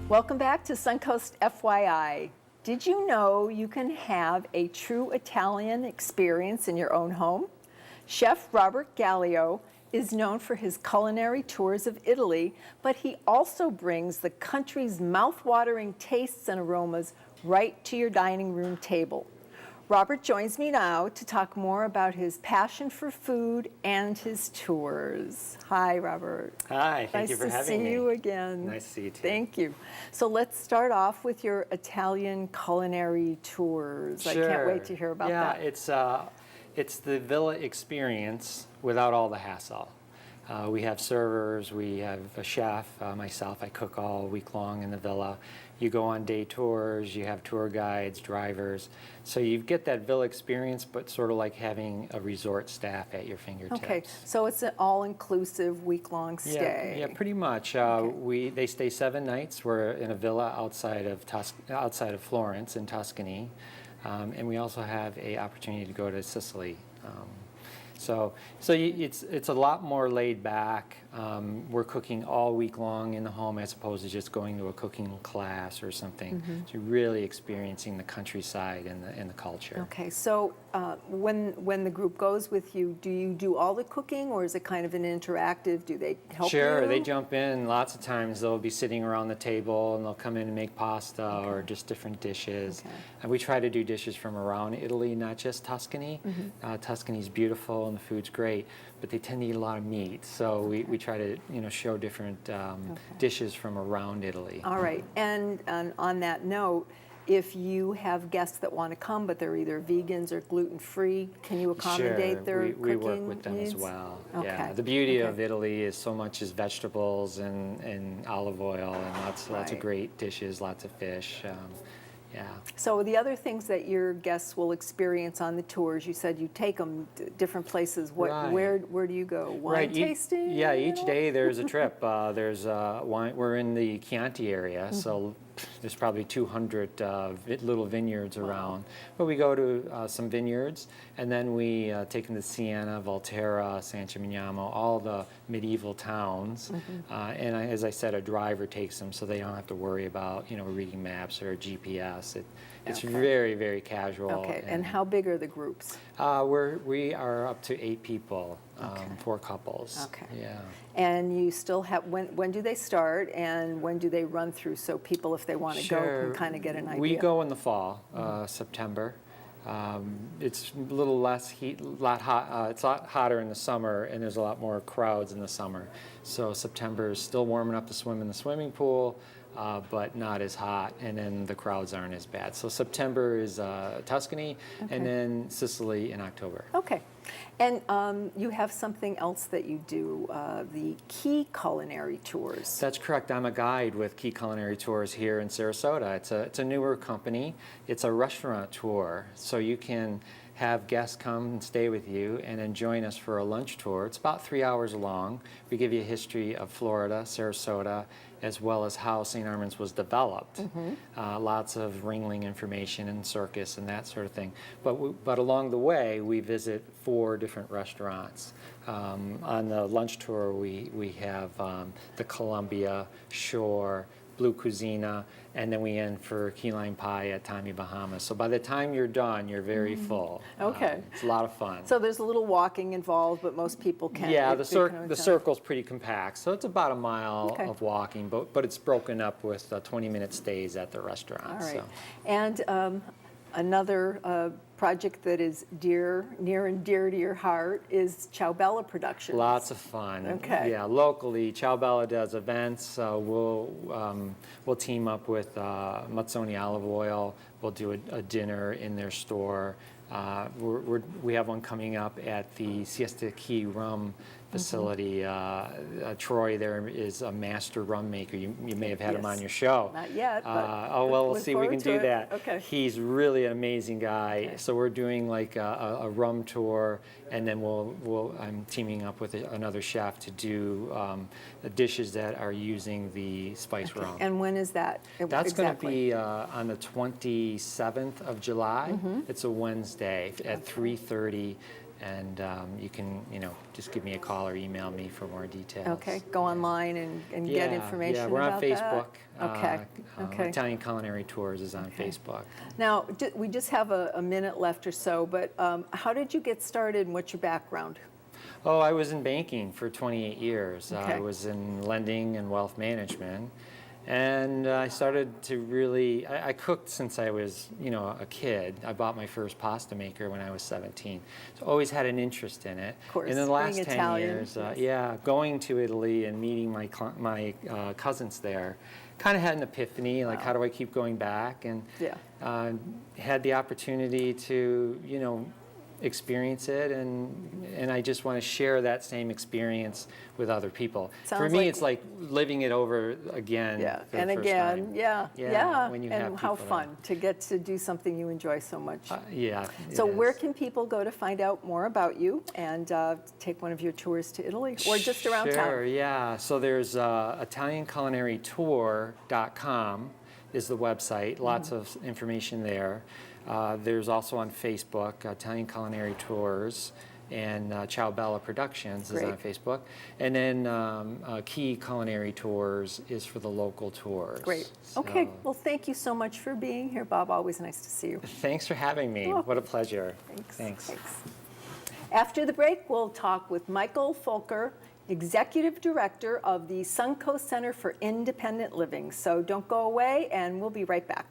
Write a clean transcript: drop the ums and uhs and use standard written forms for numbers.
Welcome back to Suncoast FYI. Did you know you can have a true Italian experience in your own home? Chef Robert Gallio is known for his culinary tours of Italy, but he also brings the country's mouth-watering tastes and aromas right to your dining room table. Robert joins me now to talk more about his passion for food and his tours. Hi, Robert. Hi, thank you for having me. Nice to see you again. Nice to see you too. Thank you. So let's start off with your Italian culinary tours. Sure. I can't wait to hear about that. Yeah, it's the villa experience without all the hassle. We have servers, we have a chef, myself, I cook all week long in the villa. You go on day tours, you have tour guides, drivers. So you get that villa experience, but sort of like having a resort staff at your fingertips. Okay, so it's an all-inclusive week-long stay. Yeah, pretty much. They stay 7 nights. We're in a villa outside of Florence in Tuscany. And we also have an opportunity to go to Sicily. It's a lot more laid back. We're cooking all week long in the home as opposed to just going to a cooking class or something. So you're really experiencing the countryside and the culture. Okay, so when the group goes with you, do you do all the cooking, or is it kind of an interactive? Do they help you? Sure, they jump in. Lots of times they'll be sitting around the table and they'll come in and make pasta or just different dishes. Okay. And we try to do dishes from around Italy, not just Tuscany. Tuscany's beautiful and the food's great, but they tend to eat a lot of meat. So we try to show different dishes from around Italy. All right, and on that note, if you have guests that want to come, but they're either vegans or gluten-free, can you accommodate their cooking we work with them needs? as well. Okay. Yeah, the beauty of Italy is so much is vegetables and olive oil and lots of great dishes, lots of fish. Yeah. So the other things that your guests will experience on the tours, you said you take them to different places. Where do you go? Wine tasting? Each day there's a trip. There's wine. We're in the Chianti area, so there's probably 200 little vineyards around. But we go to some vineyards, and then we take them to Siena, Volterra, San Gimignano, all the medieval towns. And as I said, a driver takes them, so they don't have to worry about reading maps or GPS. It's very, very casual. Okay, and how big are the groups? We are up to 8 people, 4 couples. Okay. Yeah. And you still have, when do they start and when do they run through, so people, if they want to go, can kind of get an idea? We go in the fall, September. It's a little less heat, it's a lot hotter in the summer, and there's a lot more crowds in the summer. So September is still warm enough to swim in the swimming pool, but not as hot, and then the crowds aren't as bad. So September is Tuscany, and then Sicily in October. Okay. And you have something else that you do, the Key Culinary Tours. That's correct. I'm a guide with Key Culinary Tours here in Sarasota. It's a newer company. It's a restaurant tour, so you can have guests come and stay with you and then join us for a lunch tour. It's about 3 hours long. We give you a history of Florida, Sarasota, as well as how St. Armand's was developed. Lots of Ringling information and circus and that sort of thing. But along the way, we visit 4 different restaurants. On the lunch tour, we have the Columbia, Shore, Blue Cuisina, and then we end for key lime pie at Tommy Bahama. So by the time you're done, you're very full. Okay. It's a lot of fun. So there's a little walking involved, but most people can. Yeah, the circle's pretty compact. So it's about a mile of walking, but it's broken up with 20-minute stays at the restaurant. All right. So. And another project that is near and dear to your heart is Ciao Productions. Lots of fun. Okay. Yeah, locally, Ciao does events. We'll team up with Mazzoni Olive Oil. We'll do a dinner in their store. We have one coming up at the Siesta Key Rum facility. Troy there is a master rum maker. You may have had him on your show. Not yet, but we'll see if we can do that. Okay. He's really an amazing guy. Okay. So we're doing like a rum tour, and then I'm teaming up with another chef to do the dishes that are using the spice rum. And when is that? That's going to be on the 27th of July. It's a Wednesday at 3:30. And you can, just give me a call or email me for more details. Okay, go online and get information Yeah, we're on about Facebook. that? Okay. Italian Culinary Tours is on Facebook. Now, we just have a minute left or so, but how did you get started and what's your background? Oh, I was in banking for 28 years. Okay. I was in lending and wealth management. And I started to really, I cooked since I was, a kid. I bought my first pasta maker when I was 17. So always had an interest in it. Of course, And in the last being 10 Italian, years, yes. going to Italy and meeting my cousins there, kind of had an epiphany, like how do I keep going back? And had the opportunity to, experience it, and I just want to share that same experience with other people. For me, it's like living it over again. Yeah, for and the first again, time. yeah. When you have And how people fun to get to do something you enjoy so much. Yeah. So where can people go to find out more about you and take one of your tours to Italy or just around town? Sure, yeah. So there's ItalianCulinaryTour.com is the website. Lots of information there. There's also on Facebook, Italian Culinary Tours, and Ciao Productions is on Facebook. And then Key Culinary Tours is for the local tours. Great. Okay, well, thank you so much for being here, Bob. Always nice to see you. Thanks for having me. Oh. What a pleasure. Thanks. After the break, we'll talk with Michael Folker, Executive Director of the Suncoast Center for Independent Living. So don't go away, and we'll be right back.